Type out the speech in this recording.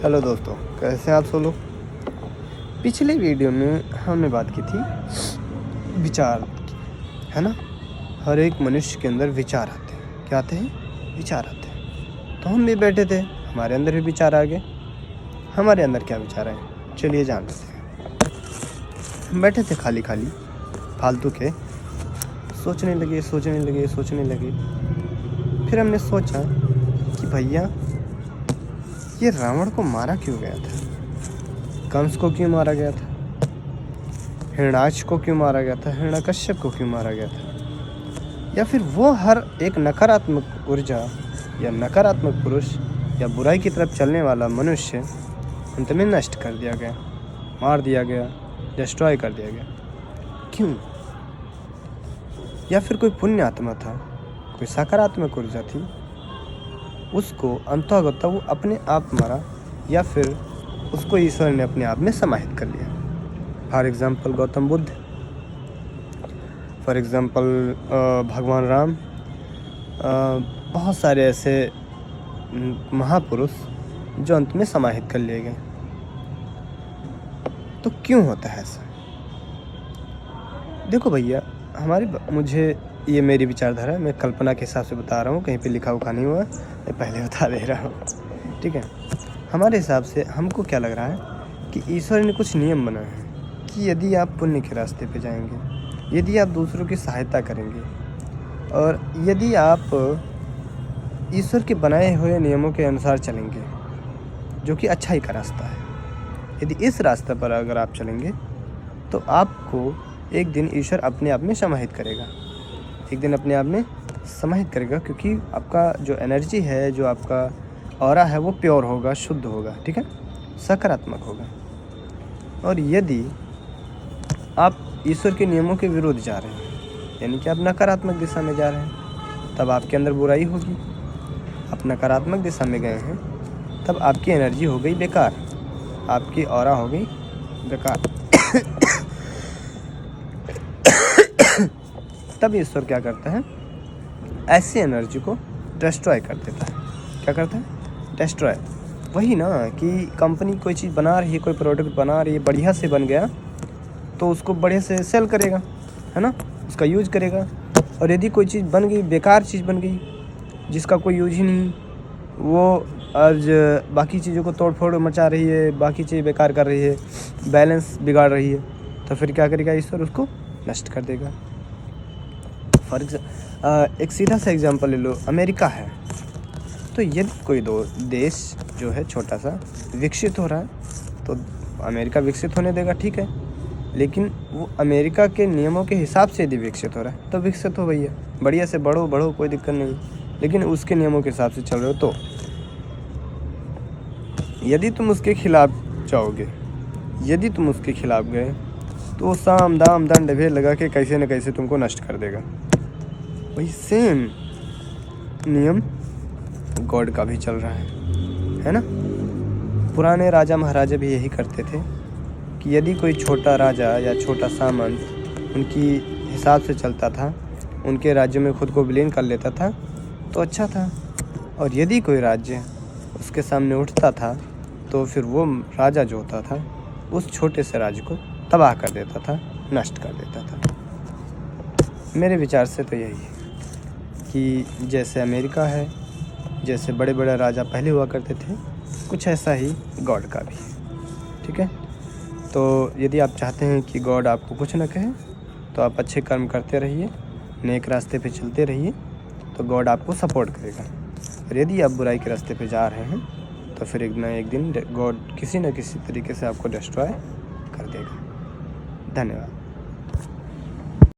Hello दोस्तों, कैसे हैं आप सब लोग। पिछले वीडियो में हमने बात की थी विचार की, है ना। हर एक मनुष्य के अंदर विचार आते हैं। क्या आते हैं? विचार आते हैं। तो हम भी बैठे थे, हमारे अंदर भी विचार आ गए। हमारे अंदर क्या विचार आए, चलिए जानते हैं। हम बैठे थे खाली खाली फालतू के, सोचने लगे। फिर हमने सोचा कि भैया ये रावण को मारा क्यों गया था, कंस को क्यों मारा गया था, हिरण्याक्ष को क्यों मारा गया था, हिरण्यकश्यप को क्यों मारा गया था, या फिर वो हर एक नकारात्मक ऊर्जा या नकारात्मक पुरुष या बुराई की तरफ चलने वाला मनुष्य अंत में नष्ट कर दिया गया, मार दिया गया, डिस्ट्रॉय कर दिया गया। क्यों? या फिर कोई पुण्य आत्मा था, कोई सकारात्मक ऊर्जा थी, उसको अंततः वो अपने आप मारा, या फिर उसको ईश्वर ने अपने आप में समाहित कर लिया। For example Gautam Buddha, for example भगवान राम, बहुत सारे ऐसे महापुरुष जो अंत में समाहित कर लिए गए। तो क्यों होता है ऐसा? देखो भैया, मुझे ये मेरी विचारधारा, मैं कल्पना के हिसाब से बता रहा हूँ, कहीं पे लिखा उखा नहीं हुआ, मैं पहले बता दे रहा हूँ, ठीक है। हमारे हिसाब से हमको क्या लग रहा है कि ईश्वर ने कुछ नियम बनाए हैं कि यदि आप पुण्य के रास्ते पे जाएंगे, यदि आप दूसरों की सहायता करेंगे, और यदि आप ईश्वर के बनाए हुए नियमों के अनुसार चलेंगे, जो कि अच्छाई का रास्ता है, यदि इस रास्ते पर अगर आप चलेंगे तो आपको एक दिन ईश्वर अपने आप में समाहित करेगा, क्योंकि आपका जो एनर्जी है, जो आपका ऑरा है, वो प्योर होगा, शुद्ध होगा, ठीक है, सकारात्मक होगा। और यदि आप ईश्वर के नियमों के विरुद्ध जा रहे हैं, यानी कि आप नकारात्मक दिशा में जा रहे हैं, तब आपके अंदर बुराई होगी। आप नकारात्मक दिशा में गए हैं, तब आपकी एनर्जी हो गई बेकार, आपकी ऑरा हो गई बेकार। तब ईश्वर क्या करता है, ऐसी एनर्जी को डिस्ट्रॉय कर देता है। क्या करता है? डिस्ट्रॉय। वही ना कि कंपनी कोई चीज़ बना रही है, कोई प्रोडक्ट बना रही है, बढ़िया से बन गया तो उसको बढ़िया से सेल करेगा, है ना, उसका यूज करेगा। और यदि कोई चीज़ बन गई, बेकार चीज़ बन गई, जिसका कोई यूज ही नहीं, वो आज बाकी चीज़ों को तोड़ फोड़ मचा रही है, बाकी चीज़ बेकार कर रही है, बैलेंस बिगाड़ रही है, तो फिर क्या करेगा ईश्वर? उसको नष्ट कर देगा। एक सीधा सा एग्जांपल ले लो, अमेरिका है, तो यदि कोई देश जो है छोटा सा विकसित हो रहा है, तो अमेरिका विकसित होने देगा, ठीक है, लेकिन वो अमेरिका के नियमों के हिसाब से यदि विकसित हो रहा है तो विकसित हो भैया, बढ़िया से बढ़ो, कोई दिक्कत नहीं, लेकिन उसके नियमों के हिसाब से चल रहे हो। तो यदि तुम उसके खिलाफ जाओगे, यदि तुम उसके खिलाफ गए, तो साम दाम दंड भेद लगा के कैसे न कैसे तुमको नष्ट कर देगा। वही सेम नियम गॉड का भी चल रहा है ना। पुराने राजा महाराजा भी यही करते थे कि यदि कोई छोटा राजा या छोटा सामंत उनकी हिसाब से चलता था, उनके राज्य में खुद को विलीन कर लेता था, तो अच्छा था। और यदि कोई राज्य उसके सामने उठता था, तो फिर वो राजा जो होता था उस छोटे से राज्य को तबाह कर देता था, नष्ट कर देता था। मेरे विचार से तो यही है कि जैसे अमेरिका है, जैसे बड़े बड़े राजा पहले हुआ करते थे, कुछ ऐसा ही गॉड का भी है, ठीक है। तो यदि आप चाहते हैं कि गॉड आपको कुछ न कहे, तो आप अच्छे कर्म करते रहिए, नेक रास्ते पे चलते रहिए, तो गॉड आपको सपोर्ट करेगा। और यदि आप बुराई के रास्ते पे जा रहे हैं, तो फिर एक ना एक दिन गॉड किसी न किसी तरीके से आपको डिस्ट्रॉय कर देगा। धन्यवाद।